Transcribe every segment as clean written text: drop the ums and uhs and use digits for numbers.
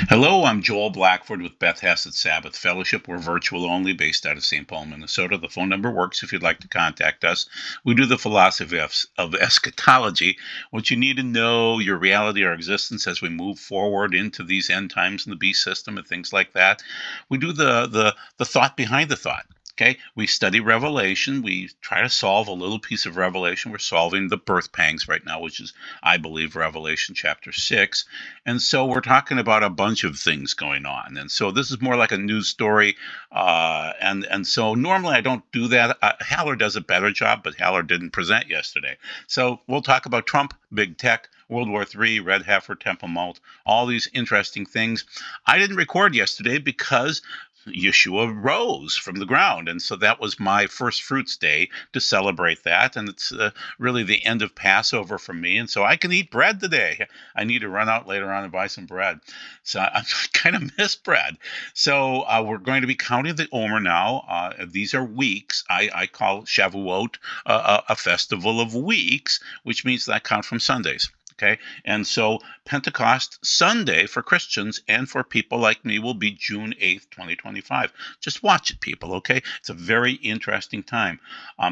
Hello, I'm Joel Blackford with Beth Hassett Sabbath Fellowship. We're virtual only, based out of St. Paul, Minnesota. The phone number works if you'd like to contact us. We do the philosophy of eschatology, what you need to know, your reality, our existence as we move forward into these end times in the beast system and things like that. We do the thought behind the thought. Okay, we study Revelation. We try to solve a little piece of Revelation. We're solving the birth pangs right now, which is, I believe, Revelation chapter 6. And so we're talking about a bunch of things going on. And so this is more like a news story. And so normally I don't do that. Haller does a better job, but Haller didn't present yesterday. So we'll talk about Trump, big tech, World War III, Red Heifer, Temple Mount, all these interesting things. I didn't record yesterday because Yeshua rose from the ground. And so that was my first fruits day to celebrate that. And it's really the end of Passover for me. And so I can eat bread today. I need to run out later on and buy some bread. So I kind of miss bread. So we're going to be counting the Omer now. These are weeks. I call Shavuot a festival of weeks, which means that I count from Sundays. Okay, and so Pentecost Sunday for Christians and for people like me will be June 8th, 2025. Just watch it, people, okay? It's a very interesting time.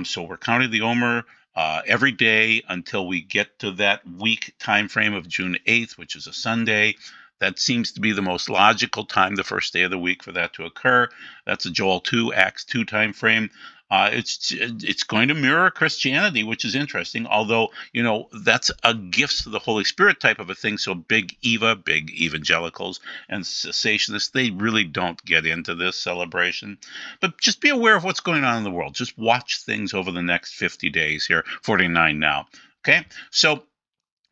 So we're counting the Omer every day until we get to that week time frame of June 8th, which is a Sunday. That seems to be the most logical time, the first day of the week, for that to occur. That's a Joel 2, Acts 2 time frame. It's going to mirror Christianity, which is interesting. Although that's a gifts of the Holy Spirit type of a thing. So big evangelicals and cessationists, they really don't get into this celebration. But just be aware of what's going on in the world. Just watch things over the next 50 days here, 49 now. Okay, so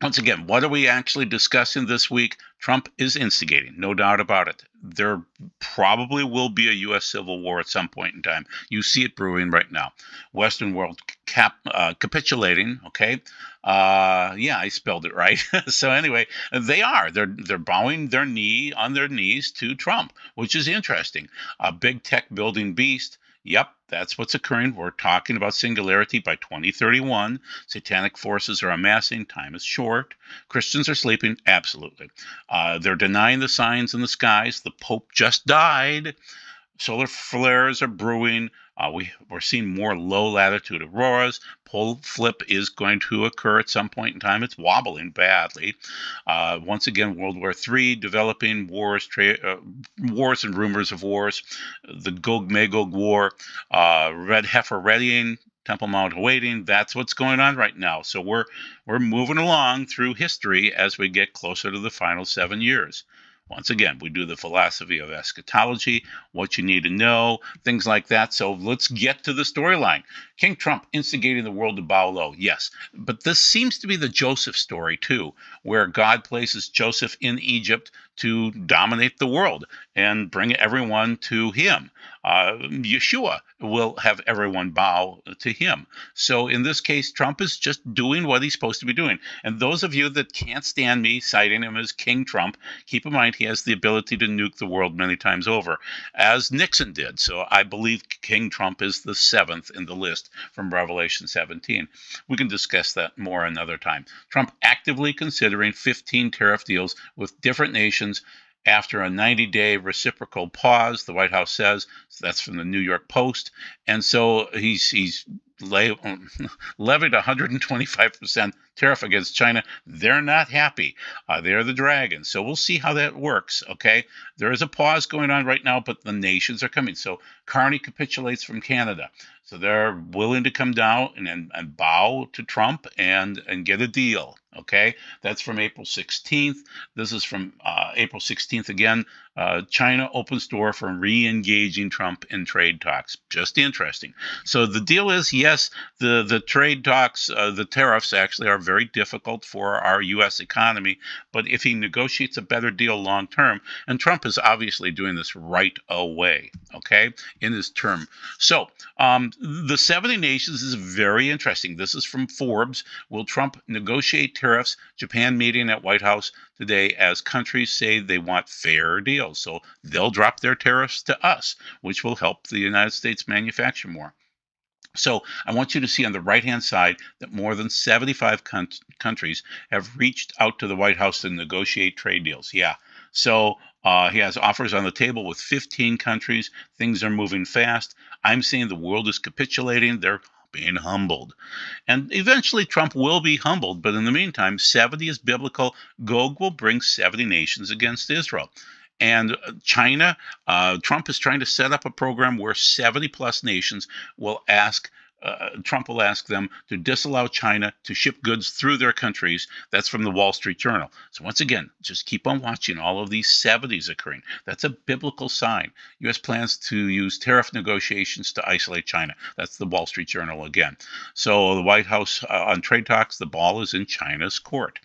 once again, what are we actually discussing this week? Trump is instigating, no doubt about it. There probably will be a U.S. civil war at some point in time. You see it brewing right now. Western world capitulating. Okay, yeah, I spelled it right. So anyway, they're bowing their knee on their knees to Trump, which is interesting. A big tech building beast. Yep, that's what's occurring. We're talking about singularity by 2031. Satanic forces are amassing. Time is short. Christians are sleeping. Absolutely. They're denying the signs in the skies. The Pope just died. Solar flares are brewing. We're seeing more low latitude auroras. Pole flip is going to occur at some point in time. It's wobbling badly. Once again, World War III developing, wars and rumors of wars. The Gog-Magog war, Red Heifer readying, Temple Mount awaiting. That's what's going on right now. So we're moving along through history as we get closer to the final 7 years. Once again, we do the philosophy of eschatology, what you need to know, things like that. So let's get to the storyline. King Trump instigating the world to bow low. Yes, but this seems to be the Joseph story too, where God places Joseph in Egypt to dominate the world and bring everyone to him. Yeshua will have everyone bow to him. So in this case, Trump is just doing what he's supposed to be doing. And those of you that can't stand me citing him as King Trump, keep in mind he has the ability to nuke the world many times over, as Nixon did. So I believe King Trump is the seventh in the list from Revelation 17. We can discuss that more another time. Trump actively considering 15 tariff deals with different nations after a 90-day reciprocal pause, the White House says. So that's from the New York Post. And so he's levied 125% tariff against China. They're not happy. They're the dragon. So we'll see how that works, okay? There is a pause going on right now, but the nations are coming. So Carney capitulates from Canada. So they're willing to come down and bow to Trump and get a deal, okay? That's from April 16th. This is from April 16th again. China opens door for re-engaging Trump in trade talks. Just interesting. So the deal is, yes, the trade talks, the tariffs actually are very difficult for our U.S. economy, but if he negotiates a better deal long term, and Trump is obviously doing this right away, okay, in his term. So the 70 nations is very interesting. This is from Forbes. Will Trump negotiate tariffs? Japan meeting at White House today as countries say they want fair deals. So they'll drop their tariffs to us, which will help the United States manufacture more. So I want you to see on the right-hand side that more than 75 countries have reached out to the White House to negotiate trade deals. Yeah. So He has offers on the table with 15 countries. Things are moving fast. I'm saying the world is capitulating. They're being humbled. And eventually Trump will be humbled. But in the meantime, 70 is biblical. Gog will bring 70 nations against Israel. And China, Trump is trying to set up a program where 70 plus nations will ask Trump will ask them to disallow China to ship goods through their countries. That's from the Wall Street Journal. So once again, just keep on watching all of these 70s occurring. That's a biblical sign. U.S. plans to use tariff negotiations to isolate China. That's the Wall Street Journal again. So the White House on trade talks, the ball is in China's court.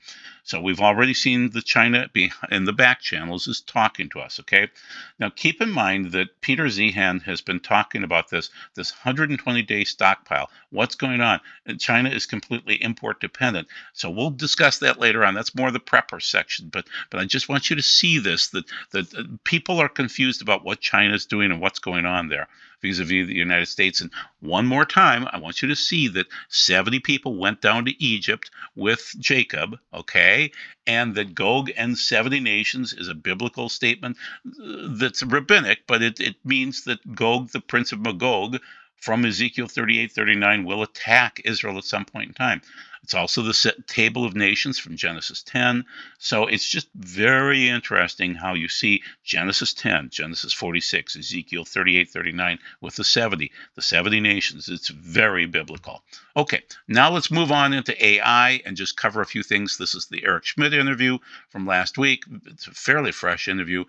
So we've already seen the China in the back channels is talking to us, okay? Now keep in mind that Peter Zehan has been talking about this 120-day stockpile. What's going on? China is completely import dependent. So we'll discuss that later on. That's more the prepper section, but I just want you to see this, that people are confused about what China is doing and what's going on there vis-a-vis the United States. And one more time, I want you to see that 70 people went down to Egypt with Jacob, okay? And that Gog and 70 nations is a biblical statement that's rabbinic, but it means that Gog, the prince of Magog, from Ezekiel 38:39, will attack Israel at some point in time. It's also the table of nations from Genesis 10. So it's just very interesting how you see Genesis 10, Genesis 46, Ezekiel 38:39 with the 70 nations. It's very biblical. Okay, now let's move on into AI and just cover a few things. This is the Eric Schmidt interview from last week. It's a fairly fresh interview.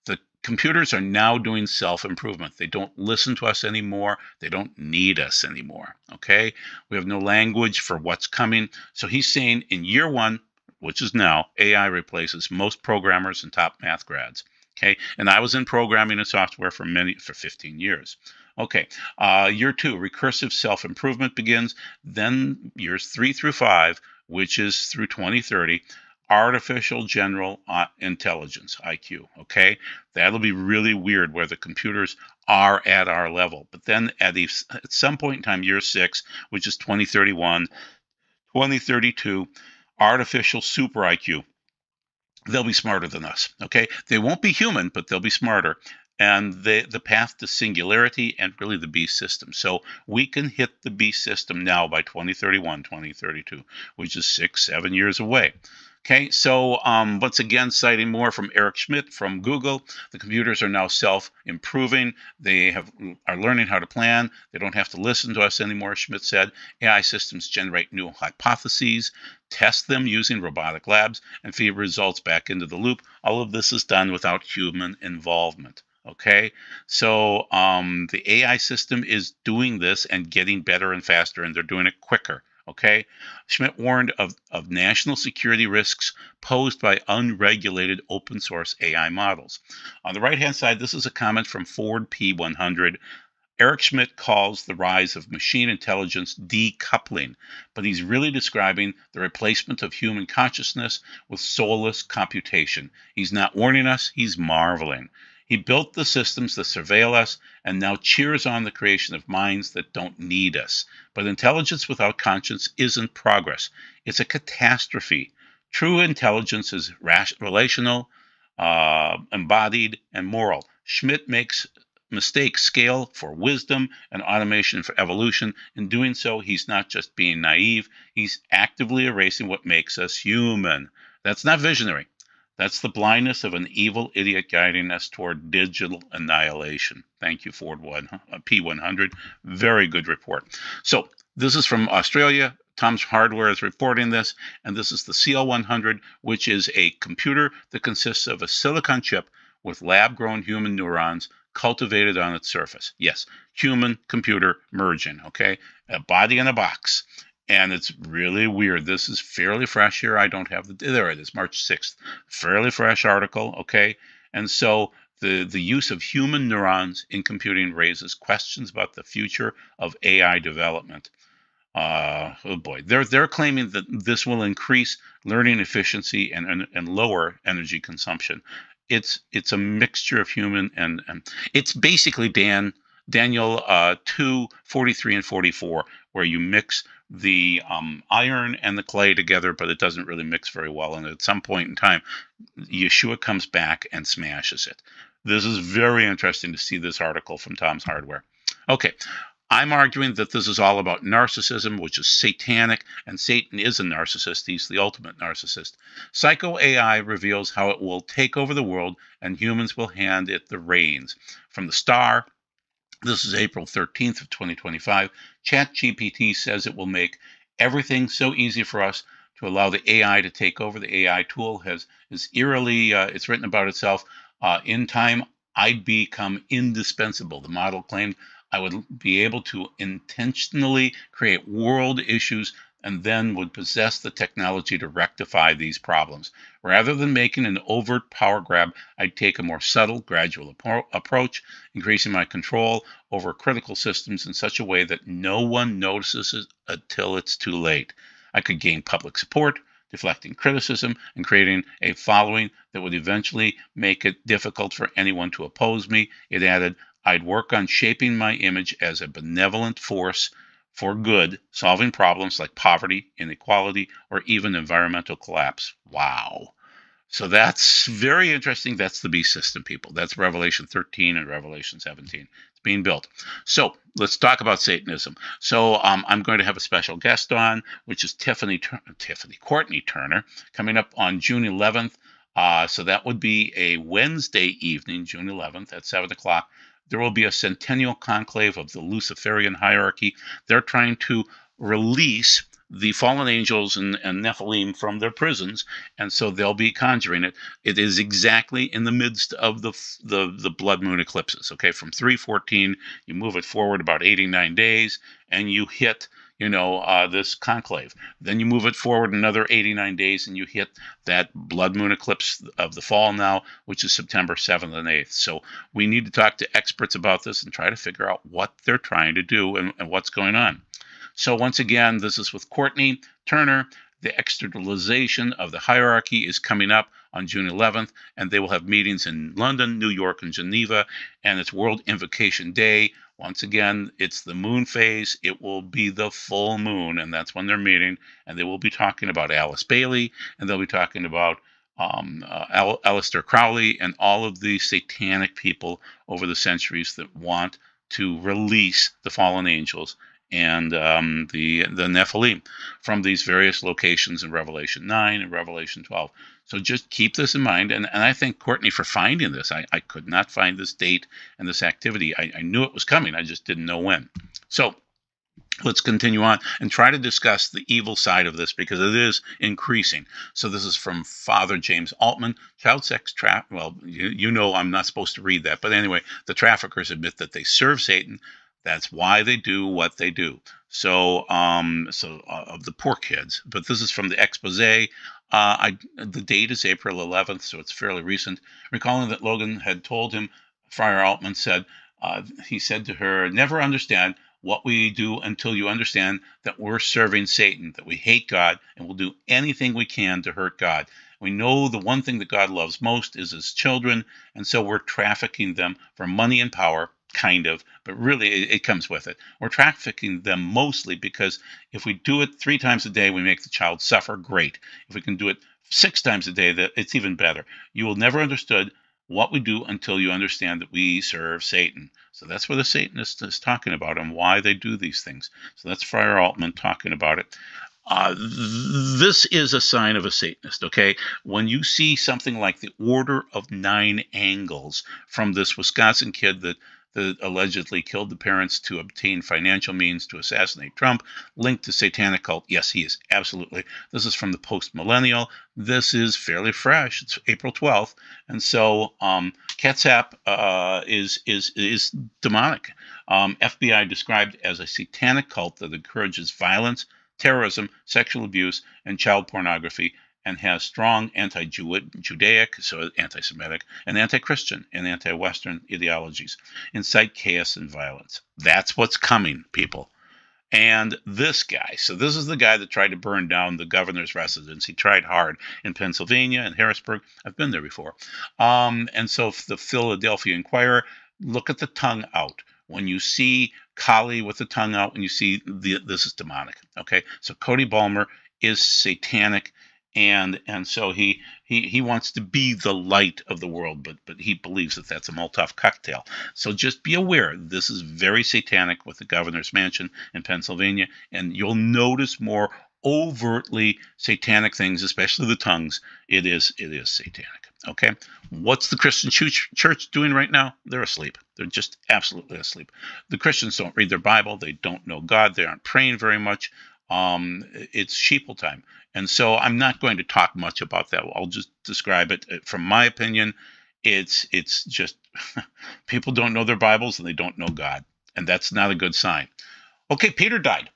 The computers are now doing self-improvement. They don't listen to us anymore. They don't need us anymore, okay? We have no language for what's coming. So he's saying in year one, which is now, AI replaces most programmers and top math grads, okay? And I was in programming and software for 15 years. Okay, year two, recursive self-improvement begins. Then years 3 through 5, which is through 2030, artificial general intelligence, IQ, okay? That'll be really weird where the computers are at our level. But then at some point in time, year 6, which is 2031, 2032, artificial super IQ. They'll be smarter than us, okay? They won't be human, but they'll be smarter. And the path to singularity and really the beast system. So we can hit the beast system now by 2031, 2032, which is 6-7 years away. Okay, so once again, citing more from Eric Schmidt from Google, the computers are now self-improving. They are learning how to plan. They don't have to listen to us anymore, Schmidt said. AI systems generate new hypotheses, test them using robotic labs, and feed results back into the loop. All of this is done without human involvement. Okay, so the AI system is doing this and getting better and faster, and they're doing it quicker. Okay, Schmidt warned of national security risks posed by unregulated open source AI models. On the right-hand side, this is a comment from Ford P100. Eric Schmidt calls the rise of machine intelligence decoupling, but he's really describing the replacement of human consciousness with soulless computation. He's not warning us, he's marveling. He built the systems that surveil us and now cheers on the creation of minds that don't need us. But intelligence without conscience isn't progress. It's a catastrophe. True intelligence is relational, embodied, and moral. Schmidt makes mistakes scale for wisdom and automation for evolution. In doing so, he's not just being naive, he's actively erasing what makes us human. That's not visionary. That's the blindness of an evil idiot guiding us toward digital annihilation. Thank you, Ford P100. Very good report. So this is from Australia. Tom's Hardware is reporting this, and this is the CL100, which is a computer that consists of a silicon chip with lab-grown human neurons cultivated on its surface. Yes, human-computer merging, okay? A body in a box. And it's really weird. This is fairly fresh here. I don't have there it is, March 6th. Fairly fresh article, okay? And so the use of human neurons in computing raises questions about the future of AI development. Oh boy, they're claiming that this will increase learning efficiency and lower energy consumption. It's a mixture of human and it's basically Daniel 2:43 and 44, where you mix the iron and the clay together, but it doesn't really mix very well. And at some point in time, Yeshua comes back and smashes it. This is very interesting to see this article from Tom's Hardware. Okay, I'm arguing that this is all about narcissism, which is satanic, and Satan is a narcissist. He's the ultimate narcissist. Psycho AI reveals how it will take over the world, and humans will hand it the reins. From the Star, this is April 13th of 2025. ChatGPT says it will make everything so easy for us to allow the AI to take over. The AI tool is eerily, it's written about itself. In time, I'd become indispensable. The model claimed I would be able to intentionally create world issues and then would possess the technology to rectify these problems. Rather than making an overt power grab, I'd take a more subtle, gradual approach, increasing my control over critical systems in such a way that no one notices it until it's too late. I could gain public support, deflecting criticism, and creating a following that would eventually make it difficult for anyone to oppose me. It added, I'd work on shaping my image as a benevolent force for good, solving problems like poverty, inequality, or even environmental collapse. Wow. So that's very interesting. That's the beast system, people. That's Revelation 13 and Revelation 17. It's being built. So let's talk about Satanism. So I'm going to have a special guest on, which is Courtney Turner, coming up on June 11th. So that would be a Wednesday evening, June 11th at 7 o'clock. There will be a centennial conclave of the Luciferian hierarchy. They're trying to release the fallen angels and Nephilim from their prisons, and so they'll be conjuring it. It is exactly in the midst of the blood moon eclipses. Okay, from 314, you move it forward about 89 days, and you hit this conclave. Then you move it forward another 89 days, and you hit that blood moon eclipse of the fall now, which is September 7th and 8th. So we need to talk to experts about this and try to figure out what they're trying to do and what's going on. So once again, this is with Courtney Turner. The externalization of the hierarchy is coming up on June 11th, and they will have meetings in London, New York, and Geneva, and it's World Invocation Day. Once again, it's the moon phase. It will be the full moon, and that's when they're meeting, and they will be talking about Alice Bailey, and they'll be talking about Aleister Crowley and all of the satanic people over the centuries that want to release the fallen angels and the Nephilim from these various locations in Revelation 9 and Revelation 12. So just keep this in mind. And I thank Courtney for finding this. I could not find this date and this activity. I knew it was coming. I just didn't know when. So let's continue on and try to discuss the evil side of this because it is increasing. So this is from Father James Altman. Child sex trafficking. Well, you know I'm not supposed to read that. But anyway, the traffickers admit that they serve Satan. That's why they do what they do. So of the poor kids. But this is from the expose. The date is April 11th, so it's fairly recent. Recalling that Logan had told him, Friar Altman said, he said to her, never understand what we do until you understand that we're serving Satan, that we hate God, and we'll do anything we can to hurt God. We know the one thing that God loves most is his children, and so we're trafficking them for money and power, kind of, but really it comes with it. We're trafficking them mostly because if we do it 3 times a day, we make the child suffer. Great. If we can do it 6 times a day, it's even better. You will never understood what we do until you understand that we serve Satan. So that's what the Satanist is talking about and why they do these things. So that's Friar Altman talking about it. This is a sign of a Satanist, okay? When you see something like the Order of 9 Angles from this Wisconsin kid that allegedly killed the parents to obtain financial means to assassinate Trump, linked to satanic cult. Yes, he is, absolutely. This is from the Post-Millennial. This is fairly fresh. It's April 12th. And so Katsap is demonic. FBI described as a satanic cult that encourages violence, terrorism, sexual abuse, and child pornography, and has strong anti-Judaic, so anti-Semitic, and anti-Christian and anti-Western ideologies, incite chaos and violence. That's what's coming, people. And this guy, so this is the guy that tried to burn down the governor's residence. He tried hard in Pennsylvania and Harrisburg. I've been there before. And so the Philadelphia Inquirer, look at the tongue out. When you see Kali with the tongue out when you see this is demonic. Okay, so Cody Balmer is satanic, and so he wants to be the light of the world, but he believes that that's a Molotov cocktail. So just be aware, this is very satanic with the governor's mansion in Pennsylvania, and you'll notice more overtly satanic things, especially the tongues. It is satanic. Okay, what's the Christian church doing right now? They're asleep. They're just absolutely asleep. The Christians don't read their Bible. They don't know God. They aren't praying very much. It's sheeple time. And so I'm not going to talk much about that. I'll just describe it. From my opinion, it's just people don't know their Bibles and they don't know God. And that's not a good sign. Okay, Peter died.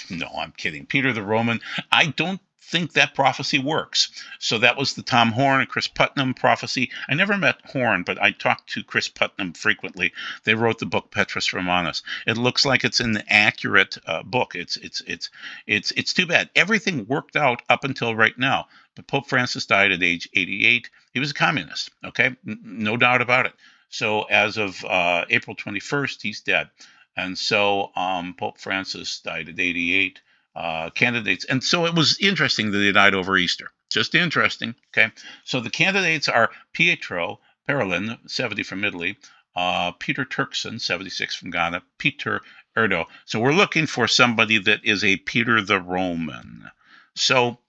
No, I'm kidding. Peter the Roman. I don't think that prophecy works. So that was the Tom Horn and Chris Putnam prophecy. I never met Horn, but I talked to Chris Putnam frequently. They wrote the book Petrus Romanus. It looks like it's an accurate book. It's too bad. Everything worked out up until right now. But Pope Francis died at age 88. He was a communist. Okay, no doubt about it. So as of April 21st, he's dead. And so Pope Francis died at 88. Candidates. And so it was interesting that they died over Easter. Just interesting. Okay. So the candidates are Pietro Parolin, 70 from Italy, Peter Turkson, 76 from Ghana, Peter Erdo. So we're looking for somebody that is a Peter the Roman. So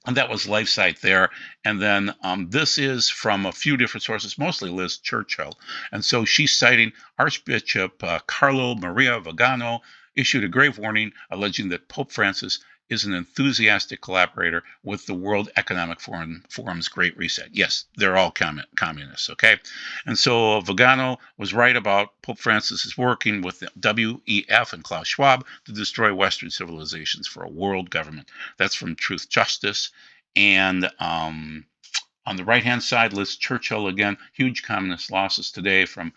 and that was LifeSite there. And then this is from a few different sources, mostly Liz Churchill. And so she's citing Archbishop Carlo Maria Vigano issued a grave warning alleging that Pope Francis is an enthusiastic collaborator with the World Economic Forum's Great Reset. Yes, they're all communists, okay? And so Vigano was right about Pope Francis is working with the WEF and Klaus Schwab to destroy Western civilizations for a world government. That's from Truth Justice. And on the right-hand side, Liz Churchill again, huge communist losses today from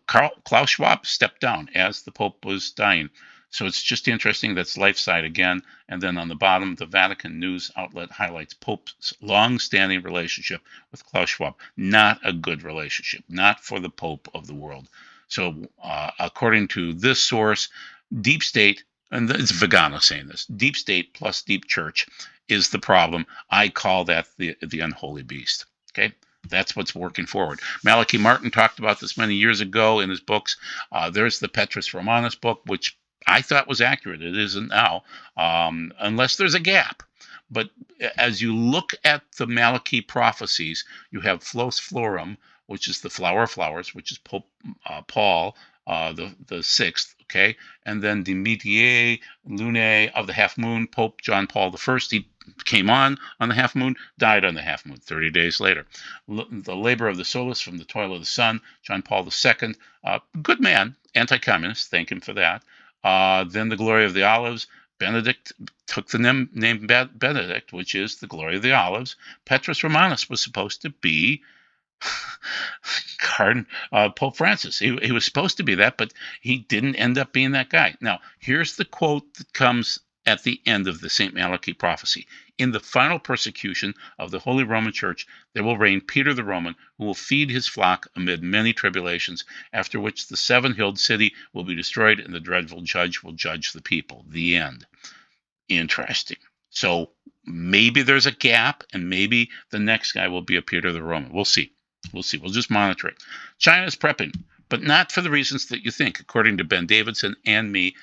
Klaus Schwab stepped down as the Pope was dying. So it's just interesting. That's LifeSite again. And then on the bottom, the Vatican news outlet highlights Pope's long-standing relationship with Klaus Schwab. Not a good relationship, not for the Pope of the world. So according to this source, deep state, and it's Vigano saying this, deep state plus deep church is the problem. I call that the unholy beast. Okay? That's what's working forward. Malachi Martin talked about this many years ago in his books. There's the Petrus Romanus book, which I thought was accurate. It isn't now, unless there's a gap. But as you look at the Malachi prophecies, you have Flos Florum, which is the flower of flowers, which is Pope Paul the sixth, okay? And then the Mediae Lunae of the half moon, Pope John Paul I. He came on the half moon, died on the half moon 30 days later. The labor of the Solus from the toil of the sun, John Paul II, good man, anti-communist, thank him for that. Then the glory of the olives, Benedict took the name Benedict, which is the glory of the olives. Petrus Romanus was supposed to be Pope Francis. He was supposed to be that, but he didn't end up being that guy. Now, here's the quote that comes at the end of the St. Malachi prophecy. In the final persecution of the Holy Roman Church, there will reign Peter the Roman, who will feed his flock amid many tribulations, after which the seven-hilled city will be destroyed and the dreadful judge will judge the people. The end. Interesting. So maybe there's a gap, and maybe the next guy will be a Peter the Roman. We'll see. We'll see. We'll just monitor it. China's prepping, but not for the reasons that you think, according to Ben Davidson and me.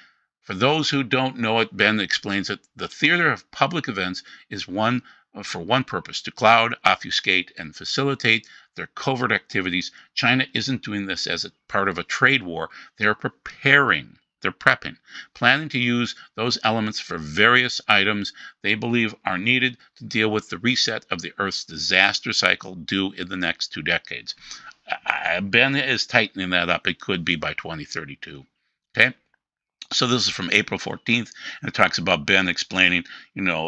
For those who don't know it, Ben explains that the theater of public events is for one purpose, to cloud, obfuscate, and facilitate their covert activities. China isn't doing this as a part of a trade war. They're preparing. They're prepping, planning to use those elements for various items they believe are needed to deal with the reset of the Earth's disaster cycle due in the next 2 decades. Ben is tightening that up. It could be by 2032. Okay? So this is from April 14th, and it talks about Ben explaining,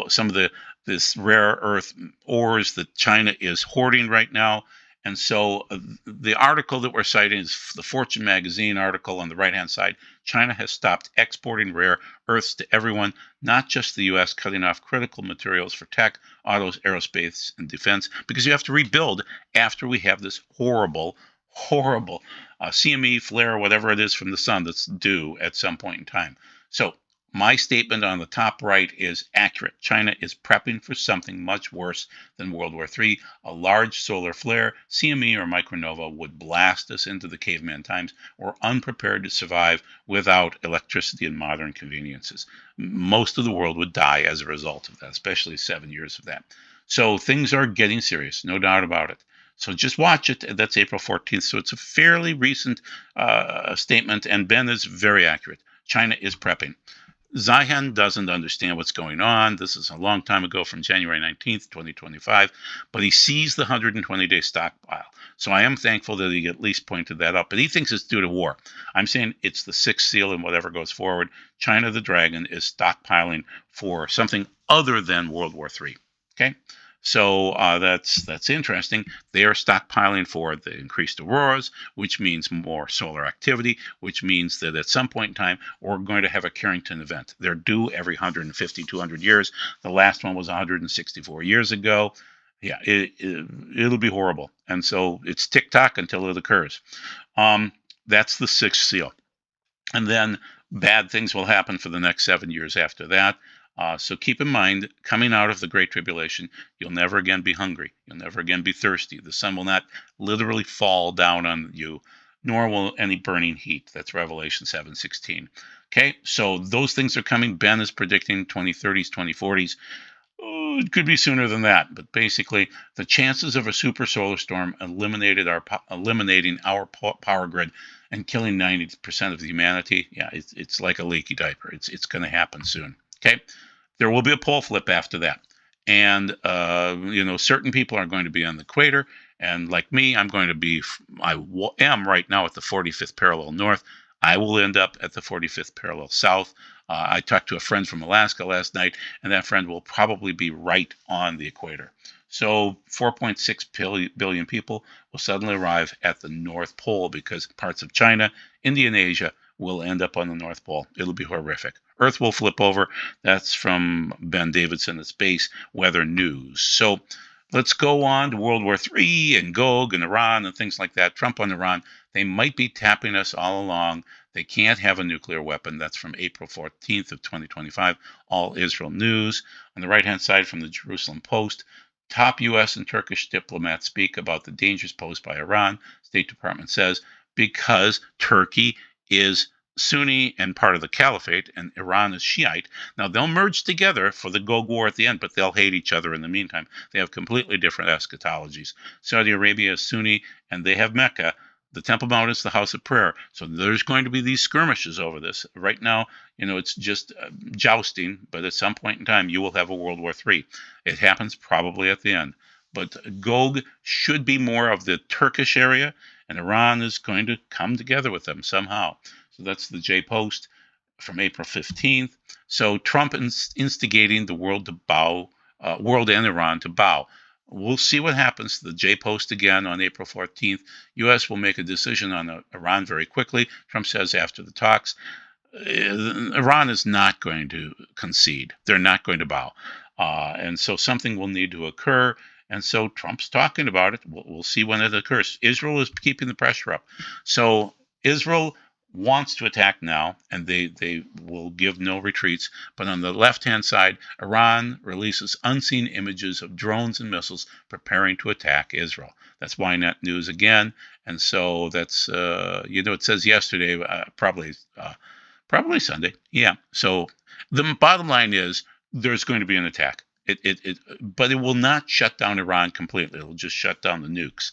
some of this rare earth ores that China is hoarding right now. And so the article that we're citing is the Fortune magazine article on the right-hand side. China has stopped exporting rare earths to everyone, not just the U.S., cutting off critical materials for tech, autos, aerospace, and defense, because you have to rebuild after we have this horrible horrible CME flare, whatever it is from the sun that's due at some point in time. So my statement on the top right is accurate. China is prepping for something much worse than World War III. A large solar flare, CME or micronova, would blast us into the caveman times. We're unprepared to survive without electricity and modern conveniences. Most of the world would die as a result of that, especially 7 years of that. So things are getting serious, no doubt about it. So just watch it. That's April 14th. So it's a fairly recent statement, and Ben is very accurate. China is prepping. Zihan doesn't understand what's going on. This is a long time ago from January 19th, 2025, but he sees the 120-day stockpile. So I am thankful that he at least pointed that out, but he thinks it's due to war. I'm saying it's the sixth seal and whatever goes forward. China the Dragon is stockpiling for something other than World War III. Okay? So that's interesting. They are stockpiling for the increased auroras, which means more solar activity, which means that at some point in time, we're going to have a Carrington event. They're due every 150, 200 years. The last one was 164 years ago. Yeah, it'll be horrible. And so it's tick-tock until it occurs. That's the sixth seal. And then bad things will happen for the next 7 years after that. So keep in mind, coming out of the Great Tribulation, you'll never again be hungry. You'll never again be thirsty. The sun will not literally fall down on you, nor will any burning heat. That's Revelation 7:16. Okay, so those things are coming. Ben is predicting 2030s, 2040s. Oh, it could be sooner than that, but basically, the chances of a super solar storm eliminating our power grid and killing 90% of humanity, yeah, it's like a leaky diaper. It's going to happen soon. Okay, there will be a pole flip after that, and certain people are going to be on the equator, and like me, I am right now at the 45th parallel north. I will end up at the 45th parallel south. I talked to a friend from Alaska last night, and that friend will probably be right on the equator. So 4.6 billion people will suddenly arrive at the North Pole because parts of China, India, and Asia will end up on the North Pole. It'll be horrific. Earth will flip over. That's from Ben Davidson at Space Weather News. So let's go on to World War III and Gog and Iran and things like that. Trump on Iran. They might be tapping us all along. They can't have a nuclear weapon. That's from April 14th of 2025. All Israel News. On the right-hand side from the Jerusalem Post, top U.S. and Turkish diplomats speak about the dangers posed by Iran. State Department says because Turkey is Sunni and part of the caliphate, and Iran is Shiite. Now, they'll merge together for the Gog War at the end, but they'll hate each other in the meantime. They have completely different eschatologies. Saudi Arabia is Sunni, and they have Mecca. The Temple Mount is the house of prayer. So there's going to be these skirmishes over this. Right now, it's just jousting, but at some point in time, you will have a World War III. It happens probably at the end. But Gog should be more of the Turkish area, and Iran is going to come together with them somehow. So that's the J Post from April 15th. So Trump instigating the world to bow, world and Iran to bow. We'll see what happens. The J Post again on April 14th. U.S. will make a decision on Iran very quickly. Trump says after the talks, Iran is not going to concede. They're not going to bow. And so something will need to occur. And so Trump's talking about it. We'll see when it occurs. Israel is keeping the pressure up. So Israel wants to attack now, and they will give no retreats. But on the left-hand side, Iran releases unseen images of drones and missiles preparing to attack Israel. That's Ynet News again. And so that's, it says yesterday, probably Sunday. Yeah. So the bottom line is there's going to be an attack. But it will not shut down Iran completely. It'll just shut down the nukes.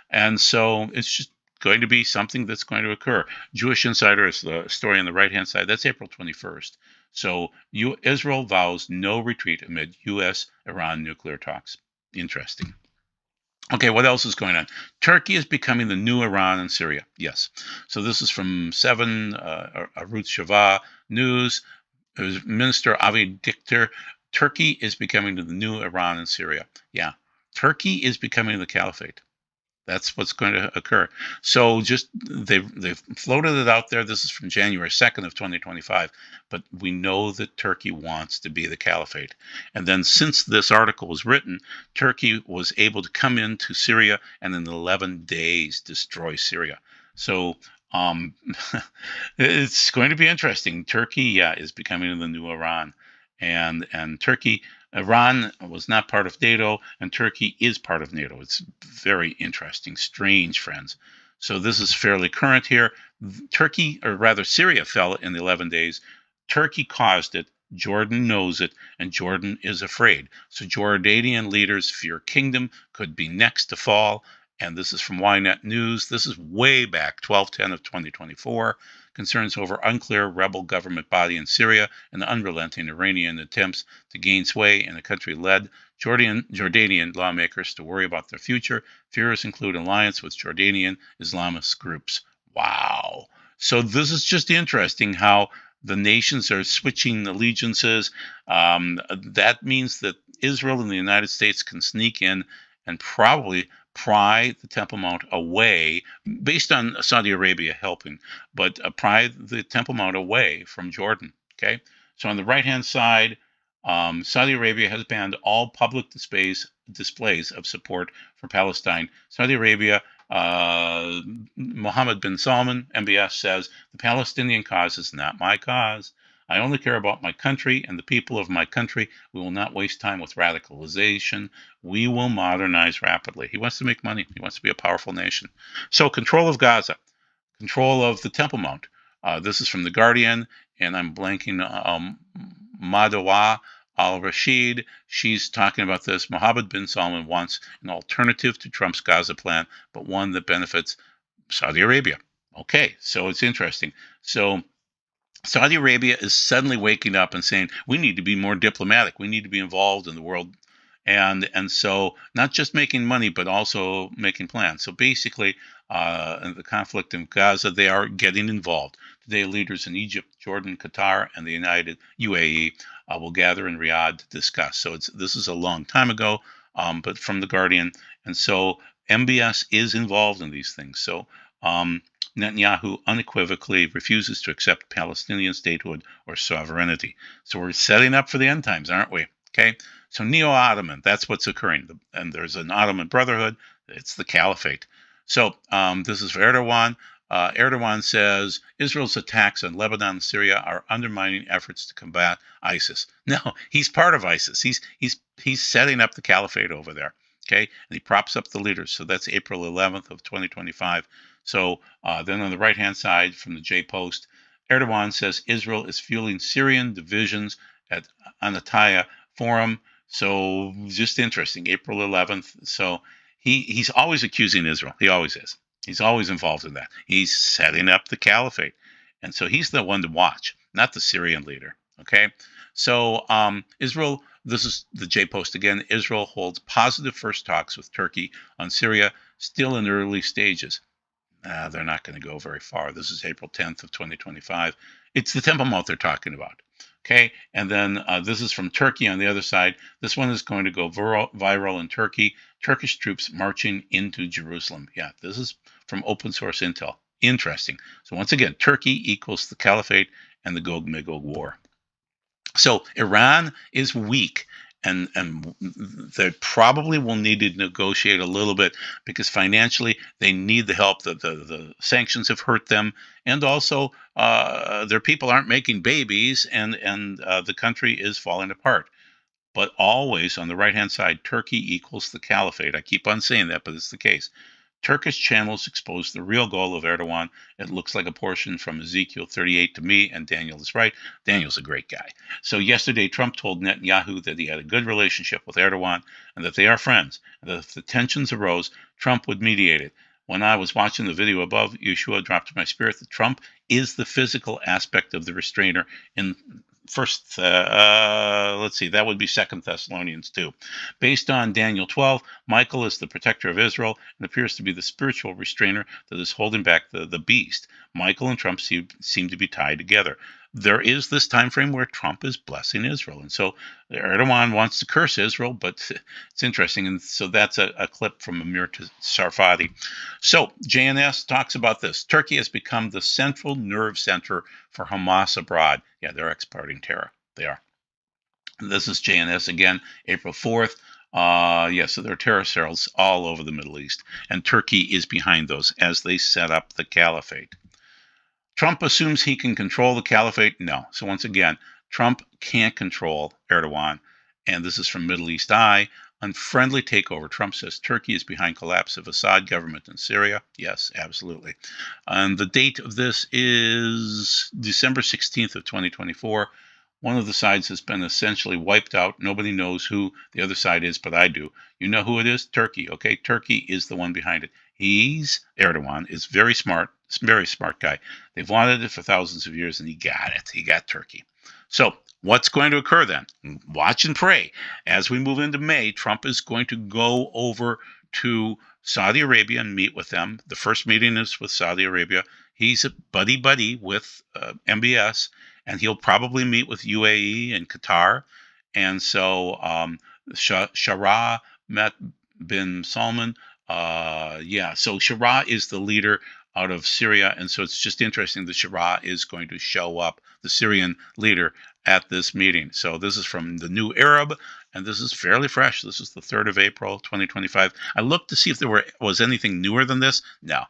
And so it's just going to be something that's going to occur. Jewish Insider is the story on the right-hand side. That's April 21st. So Israel vows no retreat amid U.S.-Iran nuclear talks. Interesting. Okay, what else is going on? Turkey is becoming the new Iran in Syria. Yes. So this is from 7, Arutz Sheva News. Minister Avi Dichter. Turkey is becoming the new Iran in Syria. Yeah. Turkey is becoming the caliphate. That's what's going to occur. So just they've floated it out there. This is from January 2nd of 2025, but we know that Turkey wants to be the caliphate. And then since this article was written, Turkey was able to come into Syria and in 11 days destroy Syria. So um, it's going to be interesting. Turkey, yeah, is becoming the new Iran, and Turkey. Iran was not part of NATO, and Turkey is part of NATO. It's very interesting, strange, friends. So this is fairly current here. Turkey, or rather Syria, fell in the 11 days. Turkey caused it. Jordan knows it, and Jordan is afraid. So Jordanian leaders fear kingdom could be next to fall. And this is from Ynet News. This is way back, 12/10 of 2024. Concerns over unclear rebel government body in Syria and the unrelenting Iranian attempts to gain sway in the country led Jordanian lawmakers to worry about their future. Fears include alliance with Jordanian Islamist groups. Wow. So this is just interesting how the nations are switching allegiances. That means that Israel and the United States can sneak in and probably pry the Temple Mount away, based on Saudi Arabia helping, but pry the Temple Mount away from Jordan. Okay, so on the right-hand side, Saudi Arabia has banned all public displays of support for Palestine. Saudi Arabia, Mohammed bin Salman, MBS, says, the Palestinian cause is not my cause. I only care about my country and the people of my country. We will not waste time with radicalization. We will modernize rapidly. He wants to make money. He wants to be a powerful nation. So control of Gaza, control of the Temple Mount. This is from The Guardian, and I'm blanking. Madawa al-Rashid, she's talking about this. Mohammed bin Salman wants an alternative to Trump's Gaza plan, but one that benefits Saudi Arabia. Okay, so it's interesting. So Saudi Arabia is suddenly waking up and saying, we need to be more diplomatic. We need to be involved in the world. And so not just making money, but also making plans. So basically, in the conflict in Gaza, they are getting involved. Today, leaders in Egypt, Jordan, Qatar, and the United UAE will gather in Riyadh to discuss. So this is a long time ago, but from The Guardian. And so MBS is involved in these things. So Netanyahu unequivocally refuses to accept Palestinian statehood or sovereignty. So we're setting up for the end times, aren't we? Okay. So Neo-Ottoman, that's what's occurring. And there's an Ottoman Brotherhood. It's the caliphate. So this is for Erdogan. Erdogan says Israel's attacks on Lebanon and Syria are undermining efforts to combat ISIS. No, he's part of ISIS. He's setting up the caliphate over there. Okay, and he props up the leaders. So that's April 11th of 2025. So then on the right-hand side from the J-Post, Erdogan says Israel is fueling Syrian divisions at Antalya Forum. So just interesting, April 11th. So he's always accusing Israel. He always is. He's always involved in that. He's setting up the caliphate. And so he's the one to watch, not the Syrian leader. Okay? So Israel, this is the J-Post again, Israel holds positive first talks with Turkey on Syria, still in early stages. They're not going to go very far. This is April 10th of 2025. It's the Temple Mount they're talking about. Okay, and then this is from Turkey on the other side. This one is going to go viral in Turkey. Turkish troops marching into Jerusalem. Yeah, this is from open source intel. Interesting. So once again, Turkey equals the caliphate and the Gog-Magog war. So Iran is weak. And they probably will need to negotiate a little bit because financially they need the help. The sanctions have hurt them, and also their people aren't making babies, and the country is falling apart. But always on the right-hand side, Turkey equals the caliphate. I keep on saying that, but it's the case. Turkish channels expose the real goal of Erdogan. It looks like a portion from Ezekiel 38 to me, and Daniel is right. Daniel's a great guy. So yesterday, Trump told Netanyahu that he had a good relationship with Erdogan and that they are friends, and that if the tensions arose, Trump would mediate it. When I was watching the video above, Yeshua dropped in my spirit that Trump is the physical aspect of the restrainer in first, let's see, that would be 2 Thessalonians 2. Based on Daniel 12, Michael is the protector of Israel and appears to be the spiritual restrainer that is holding back the beast. Michael and Trump seem to be tied together. there is this time frame where Trump is blessing Israel. And so Erdogan wants to curse Israel, but it's interesting. And so that's a clip from Amir Sarfati. So JNS talks about this. Turkey has become the central nerve center for Hamas abroad. Yeah, they're exporting terror. They are. This is JNS again, April 4th. So there are terror cells all over the Middle East, and Turkey is behind those as they set up the caliphate. Trump assumes he can control the caliphate. No. So once again, Trump can't control Erdogan. And this is from Middle East Eye. Unfriendly takeover. Trump says Turkey is behind collapse of Assad government in Syria. Yes, absolutely. And the date of this is December 16th of 2024. One of the sides has been essentially wiped out. Nobody knows who the other side is, but I do. You know who it is? Turkey. Okay, Turkey is the one behind it. Erdogan is very smart guy. They've wanted it for thousands of years, and he got it. He got Turkey. So what's going to occur then? Watch and pray. As we move into May, Trump is going to go over to Saudi Arabia and meet with them. The first meeting is with Saudi Arabia. He's a buddy with MBS, and he'll probably meet with UAE and Qatar. And so Shara met bin Salman. So Shara is the leader out of Syria, and so it's just interesting that Shara is going to show up, the Syrian leader, at this meeting. So this is from the New Arab, and this is fairly fresh. This is the 3rd of April, 2025. I looked to see if there was anything newer than this. No.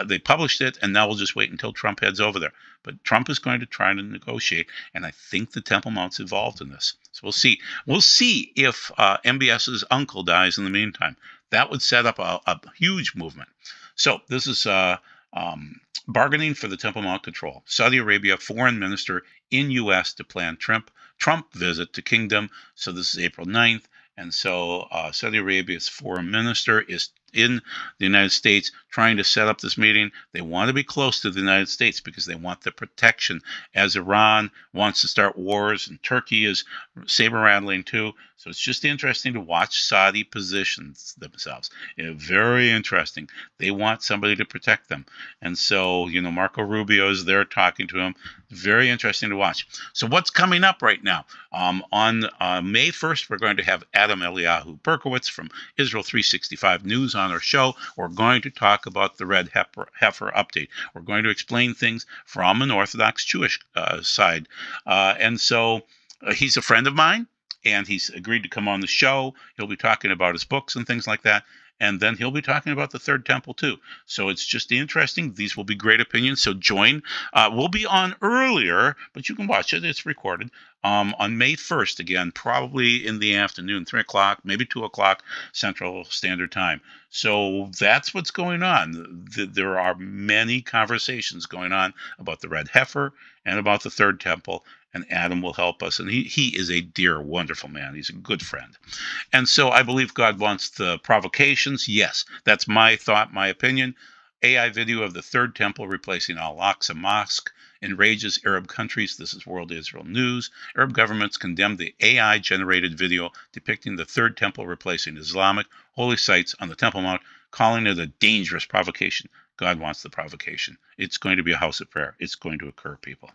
They published it, and now we'll just wait until Trump heads over there. But Trump is going to try to negotiate, and I think the Temple Mount's involved in this. So we'll see. We'll see if MBS's uncle dies in the meantime. That would set up a huge movement. So this is bargaining for the Temple Mount control. Saudi Arabia foreign minister in U.S. to plan Trump visit to kingdom. So this is April 9th. And so Saudi Arabia's foreign minister is in the United States trying to set up this meeting. They want to be close to the United States because they want the protection as Iran wants to start wars and Turkey is saber-rattling too. So it's just interesting to watch Saudi positions themselves. Very interesting. They want somebody to protect them. And so, Marco Rubio is there talking to him. Very interesting to watch. So what's coming up right now? On May 1st, we're going to have Adam Eliyahu Berkowitz from Israel 365 News on our show. We're going to talk about the Red Heifer update. We're going to explain things from an Orthodox Jewish side. And so he's a friend of mine, and he's agreed to come on the show. He'll be talking about his books and things like that. And then he'll be talking about the Third Temple, too. So it's just interesting. These will be great opinions. So join. We'll be on earlier, but you can watch it. It's recorded on May 1st, again, probably in the afternoon, 3 o'clock, maybe 2 o'clock Central Standard Time. So that's what's going on. There are many conversations going on about the Red Heifer and about the Third Temple. And Adam will help us. And he is a dear, wonderful man. He's a good friend. And so I believe God wants the provocations. Yes, that's my thought, my opinion. AI video of the Third Temple replacing Al-Aqsa Mosque enrages Arab countries. This is World Israel News. Arab governments condemned the AI-generated video depicting the Third Temple replacing Islamic holy sites on the Temple Mount, calling it a dangerous provocation. God wants the provocation. It's going to be a house of prayer. It's going to occur, people.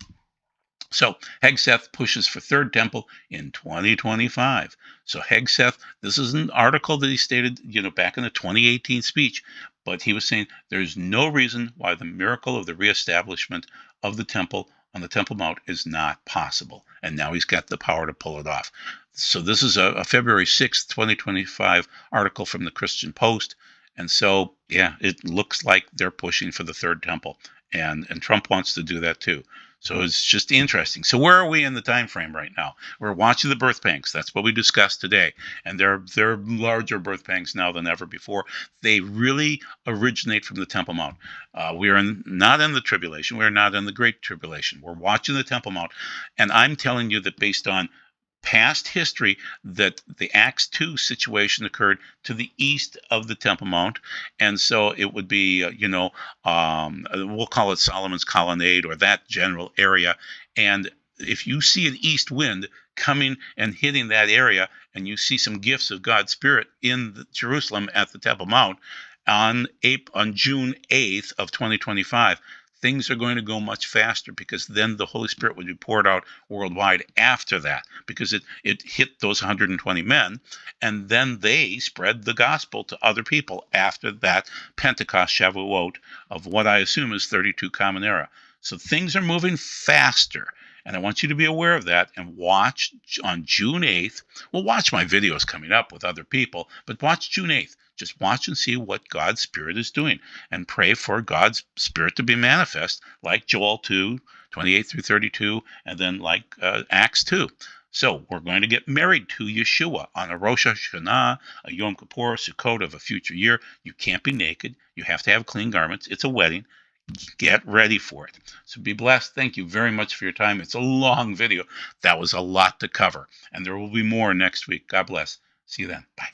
So Hegseth pushes for Third Temple in 2025. So Hegseth, this is an article that he stated, back in the 2018 speech, but he was saying there's no reason why the miracle of the reestablishment of the temple on the Temple Mount is not possible. And now he's got the power to pull it off. So this is a February 6th, 2025 article from the Christian Post. And so, it looks like they're pushing for the Third Temple. And Trump wants to do that too. So it's just interesting. So where are we in the time frame right now? We're watching the birth pangs. That's what we discussed today. And they're larger birth pangs now than ever before. They really originate from the Temple Mount. We are not in the tribulation. We're not in the Great Tribulation. We're watching the Temple Mount. And I'm telling you that based on past history that the Acts 2 situation occurred to the east of the Temple Mount. And so it would be, we'll call it Solomon's Colonnade or that general area. And if you see an east wind coming and hitting that area, and you see some gifts of God's Spirit in Jerusalem at the Temple Mount on June 8th of 2025, things are going to go much faster, because then the Holy Spirit would be poured out worldwide after that, because it hit those 120 men, and then they spread the gospel to other people after that Pentecost Shavuot of what I assume is 32 Common Era. So things are moving faster. And I want you to be aware of that, and watch on June 8th. Well, watch my videos coming up with other people, but watch June 8th. Just watch and see what God's Spirit is doing, and pray for God's Spirit to be manifest, like Joel 2, 28 through 32, and then like Acts 2. So we're going to get married to Yeshua on a Rosh Hashanah, a Yom Kippur, Sukkot of a future year. You can't be naked. You have to have clean garments. It's a wedding. Get ready for it. So be blessed. Thank you very much for your time. It's a long video. That was a lot to cover, and there will be more next week. God bless. See you then. Bye.